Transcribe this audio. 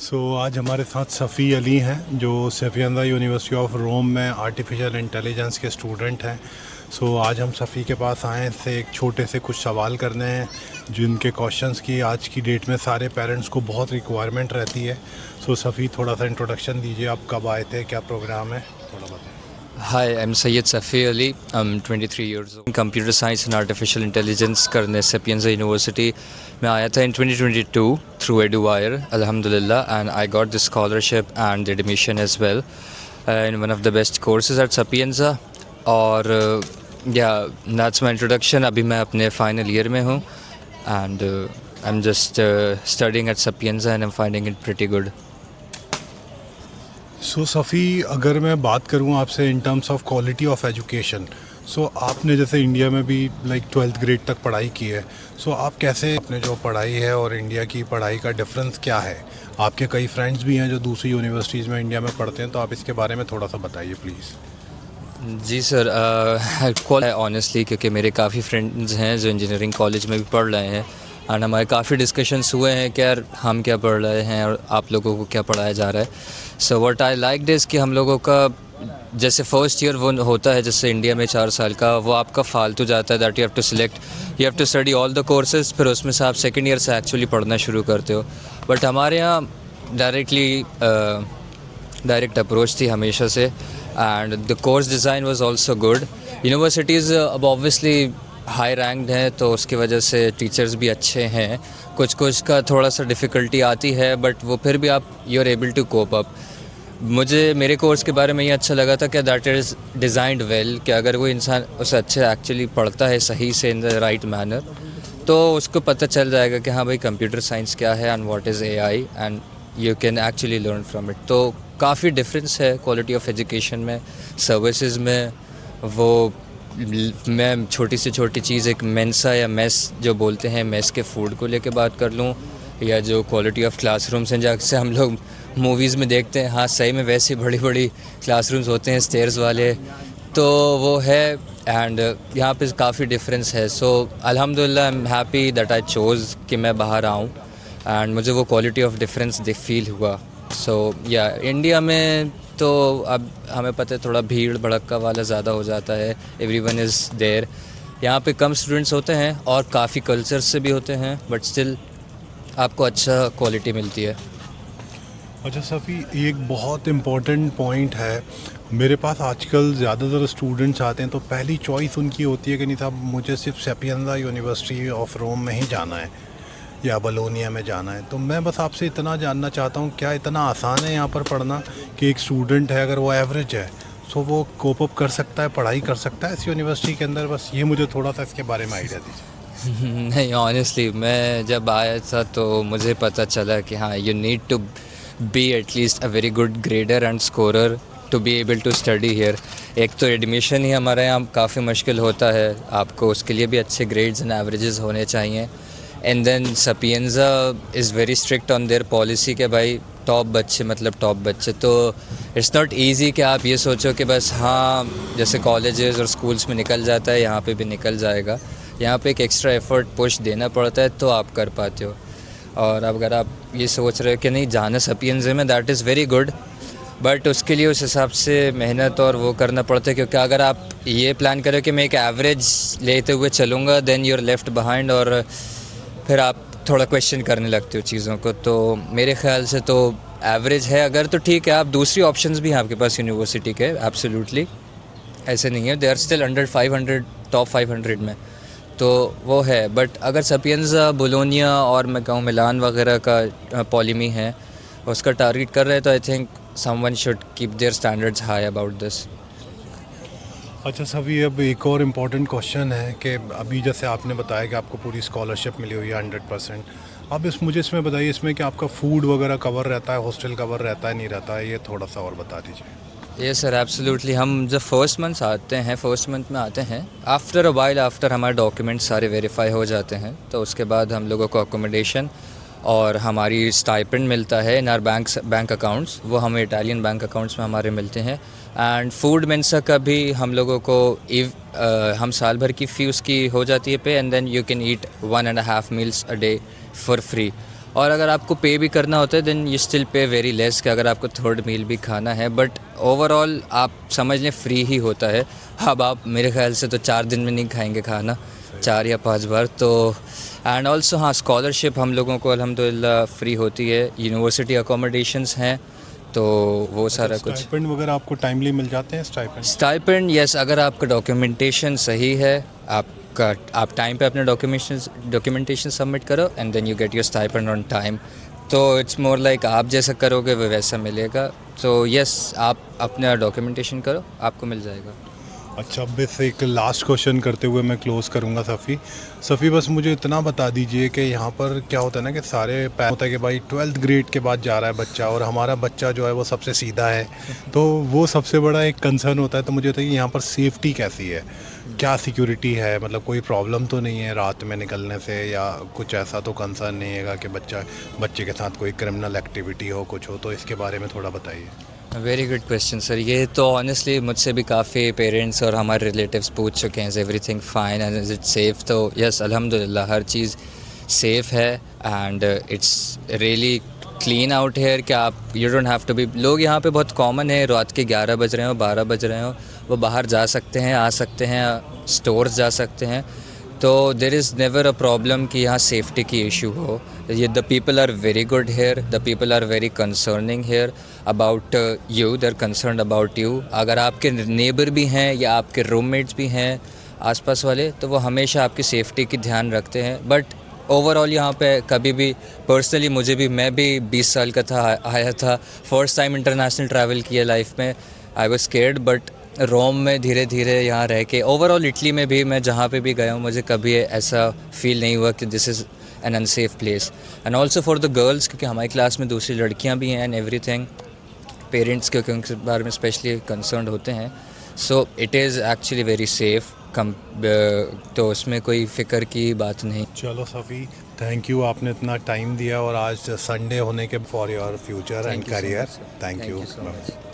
आज हमारे साथ सफ़ी अली हैं जो सफियंदा यूनिवर्सिटी ऑफ रोम में आर्टिफिशियल इंटेलिजेंस के स्टूडेंट हैं। आज हम सफ़ी के पास आए से एक छोटे से कुछ सवाल करने हैं जिनके क्वेश्चंस की आज की डेट में सारे पेरेंट्स को बहुत रिक्वायरमेंट रहती है। सफ़ी थोड़ा सा इंट्रोडक्शन दीजिए, आप कब आए थे, क्या प्रोग्राम है, थोड़ा बताएं। Hi, I'm Syed Safi Ali. I'm 23 years old. Computer Science and Artificial Intelligence करने Sapienza University में आया था in 2022 through EduWire, Alhamdulillah, and I got the scholarship and the admission as well in one of the best courses at Sapienza. और yeah, that's my introduction. अभी मैं अपने final year में हूँ and I'm just studying at Sapienza and I'm finding it pretty good. Safi, अगर मैं बात करूं आपसे in terms of quality of education, आपने जैसे इंडिया में भी लाइक 12th ग्रेड तक पढ़ाई की है, आप कैसे अपने जो पढ़ाई है और इंडिया की पढ़ाई का डिफरेंस क्या है? आपके कई फ्रेंड्स भी हैं जो दूसरी यूनिवर्सिटीज़ में इंडिया में पढ़ते हैं, तो आप इसके बारे में थोड़ा सा बताइए प्लीज़। जी सर, ऑनेस्टली क्योंकि मेरे काफ़ी फ्रेंड्स हैं जो इंजीनियरिंग कॉलेज में भी पढ़ रहे हैं एंड हमारे काफ़ी डिस्कशंस हुए हैं कि यार हम क्या पढ़ रहे हैं और आप लोगों को क्या पढ़ाया जा रहा है। So what I like this कि हम लोगों का जैसे फर्स्ट ईयर वो होता है जैसे इंडिया में 4 साल का, वो आपका फालतू जाता है that you have to select, you have to study all the courses, फिर उसमें से आप सेकेंड ईयर से एक्चुअली पढ़ना शुरू करते हो। बट हमारे यहाँ डायरेक्ट अप्रोच थी हमेशा से and the course design was also good. Universities अब ऑब्वियसली हाई रैंक्ड हैं तो उसकी वजह से टीचर्स भी अच्छे हैं, कुछ का थोड़ा सा डिफ़िकल्टी आती है बट वो फिर भी आप you are able to cope up. मुझे मेरे कोर्स के बारे में ये अच्छा लगा था कि दैट इज़ डिज़ाइंड वेल, कि अगर वो इंसान उसे अच्छे एक्चुअली पढ़ता है सही से इन द राइट मैनर तो उसको पता चल जाएगा कि हाँ भाई कंप्यूटर साइंस क्या है and what is AI and you can actually learn from it. तो काफ़ी डिफरेंस है क्वालिटी ऑफ एजुकेशन में, सर्विसेज में। वो मैं छोटी से छोटी चीज़ एक मेंसा या मेस जो बोलते हैं मेस के फूड को लेके बात कर लूँ, या जो क्वालिटी ऑफ क्लासरूम्स हैं जैसे हम लोग मूवीज़ में देखते हैं, हाँ सही में वैसे बड़ी बड़ी क्लासरूम्स होते हैं स्टेयर्स वाले, तो वो है एंड यहाँ पे काफ़ी डिफरेंस है। सो अल्हम्दुलिल्लाह I am happy that I chose कि मैं बाहर आऊँ एंड मुझे वो क्वालिटी ऑफ डिफरेंस फील हुआ। सो या इंडिया में तो अब हमें पता है थोड़ा भीड़ भड़का वाला ज़्यादा हो जाता है, एवरीवन इज़ देयर। यहाँ पे कम स्टूडेंट्स होते हैं और काफ़ी कल्चर्स से भी होते हैं बट स्टिल आपको अच्छा क्वालिटी मिलती है। अच्छा सफ़ी, एक बहुत इम्पॉर्टेंट पॉइंट है, मेरे पास आजकल ज़्यादातर स्टूडेंट्स आते हैं तो पहली चॉइस उनकी होती है कि नहीं साहब मुझे सिर्फ सपियंजा यूनिवर्सिटी ऑफ रोम में ही जाना है या बलोनिया में जाना है। तो मैं बस आपसे इतना जानना चाहता हूँ, क्या इतना आसान है यहाँ पर पढ़ना कि एक स्टूडेंट है अगर वो एवरेज है तो वो कोप अप कर सकता है, पढ़ाई कर सकता है इस यूनिवर्सिटी के अंदर? बस ये मुझे थोड़ा सा इसके बारे में आइडिया दीजिए। नहीं, ऑनेस्टली मैं जब आया था तो मुझे पता चला कि हाँ you need to be at least a very good grader and scorer to be able to study here. एक तो एडमिशन ही हमारे यहाँ काफ़ी मुश्किल होता है, आपको उसके लिए भी अच्छे ग्रेड्स एंड एवरेजेस होने चाहिए। And then Sapienza is very strict on their policy के भाई टॉप बच्चे मतलब टॉप बच्चे, तो इट्स नॉट ईजी कि आप ये सोचो कि बस हाँ जैसे कॉलेजेस और स्कूल्स में निकल जाता है यहाँ पे भी निकल जाएगा। यहाँ पे एक एक्स्ट्रा एफर्ट पुश देना पड़ता है तो आप कर पाते हो। और अगर आप ये सोच रहे हो कि नहीं जाना सपियंजा में, that is very good, but उसके लिए उस हिसाब से मेहनत और वो करना पड़ता है, क्योंकि अगर आप ये प्लान करो कि मैं एक एवरेज लेते हुए चलूँगा then you are left behind और फिर आप थोड़ा क्वेश्चन करने लगते हो चीज़ों को। तो मेरे ख्याल से तो एवरेज है अगर तो ठीक है, आप दूसरी ऑप्शंस भी हैं आपके पास यूनिवर्सिटी के, एब्सोल्युटली ऐसे नहीं है, they are still under 500 top 500 में, तो वो है। बट अगर सपियंजा बोलोनिया और मैं कहूँ मिलान वगैरह का पॉलिमी है उसका टारगेट कर रहे हैं तो I think someone should keep their standards high about this. अच्छा सभी, अब एक और इम्पॉर्टेंट क्वेश्चन है कि अभी जैसे आपने बताया कि आपको पूरी स्कॉलरशिप मिली हुई है 100%, अब मुझे इसमें बताइए इसमें कि आपका फूड वगैरह कवर रहता है, हॉस्टल कवर रहता है नहीं रहता है, ये थोड़ा सा और बता दीजिए। ये सर एब्सोल्युटली, हम जब फर्स्ट मंथ में आते हैं आफ्टर अ वाइल, आफ्टर हमारे डॉक्यूमेंट्स सारे वेरीफाई हो जाते हैं तो उसके बाद हम लोगों को अकोमोडेशन और हमारी स्टाइपेंड मिलता है इन आर बैंक अकाउंट्स, वो हमें इटालियन बैंक अकाउंट्स में हमारे मिलते हैं। एंड फूड मेंसा का भी हम लोगों को हम साल भर की फ़ी उसकी हो जाती है पे, and then you can eat 1.5 meals a day for free. और अगर आपको पे भी करना होता है then you still pay very less कि अगर आपको थर्ड मील भी खाना है, बट ओवरऑल आप समझ लें फ्री ही होता है। अब आप मेरे ख्याल से तो 4 दिन में नहीं खाएंगे खाना, 4 या 5 बार तो। एंड ऑल्सो हाँ, स्कॉलरशिप हम लोगों को अल्हम्दुलिल्लाह फ्री होती है, यूनिवर्सिटी अकोमोडेशंस हैं, तो वो सारा कुछ। स्टाइपेंड वगैरह आपको टाइमली मिल जाते हैं? स्टाइपेंड यस, अगर आपका डॉक्यूमेंटेशन सही है, आप टाइम पे अपने डॉक्यूमेंटेशन सबमिट करो and then you get your stipend on time. तो इट्स मोर लाइक आप जैसा करोगे वो वैसा मिलेगा। तो यस, आप अपना डॉक्यूमेंटेशन करो, आपको मिल जाएगा। अच्छा, बस एक लास्ट क्वेश्चन करते हुए मैं क्लोज़ करूँगा सफ़ी, बस मुझे इतना बता दीजिए कि यहाँ पर क्या होता है ना कि सारे होता है कि भाई 12th ग्रेड के बाद जा रहा है बच्चा, और हमारा बच्चा जो है वो सबसे सीधा है, तो वो सबसे बड़ा एक कंसर्न होता है। तो मुझे बताइए यहाँ पर सेफ्टी कैसी है, क्या सिक्योरिटी है, मतलब कोई प्रॉब्लम तो नहीं है रात में निकलने से, या कुछ ऐसा तो कंसर्न नहीं है कि बच्चे के साथ कोई क्रिमिनल एक्टिविटी हो, कुछ हो, तो इसके बारे में थोड़ा बताइए। Very good question sir. ये तो ऑनेस्टली मुझसे भी काफ़ी पेरेंट्स और हमारे रिलेटिव्स पूछ चुके हैं, is everything fine and is it safe? तो यस, अल्हम्दुलिल्लाह हर चीज़ सेफ़ है and it's really clean out here कि आप you don't have to be. लोग यहाँ पे बहुत कॉमन है, रात के 11 बज रहे हो, 12 बज रहे हो, वो बाहर जा सकते हैं, आ सकते हैं, स्टोर्स जा सकते हैं, तो there is never a problem कि यहाँ सेफ्टी की इशू हो। ये the people are very good here, the people are very concerning here about you, they are concern about you. अगर आपके नेबर भी हैं या आपके रूममेट्स भी हैं आसपास वाले, तो वो हमेशा आपकी सेफ्टी की ध्यान रखते हैं। बट ओवरऑल यहाँ पे कभी भी पर्सनली मैं भी 20 साल का था, आया था, फर्स्ट टाइम इंटरनेशनल ट्रैवल किया लाइफ में, आई वाज स्केर्ड, बट रोम में धीरे धीरे यहाँ रह के, ओवरऑल इटली में भी मैं जहाँ पे भी गया हूँ, मुझे कभी ऐसा फील नहीं हुआ कि this is an unsafe place. And also for the girls, क्योंकि हमारी क्लास में दूसरी लड़कियाँ भी हैं एंड एवरीथिंग, पेरेंट्स क्योंकि उनके बारे में स्पेशली कंसर्न होते हैं, so it is actually very safe तो उसमें कोई फ़िक्र की बात नहीं। चलो सफ़ी, थैंक यू, आपने इतना टाइम दिया, और आज संडे होने के for your future and Thank you so career, much, sir. Thank Thank you. you so much.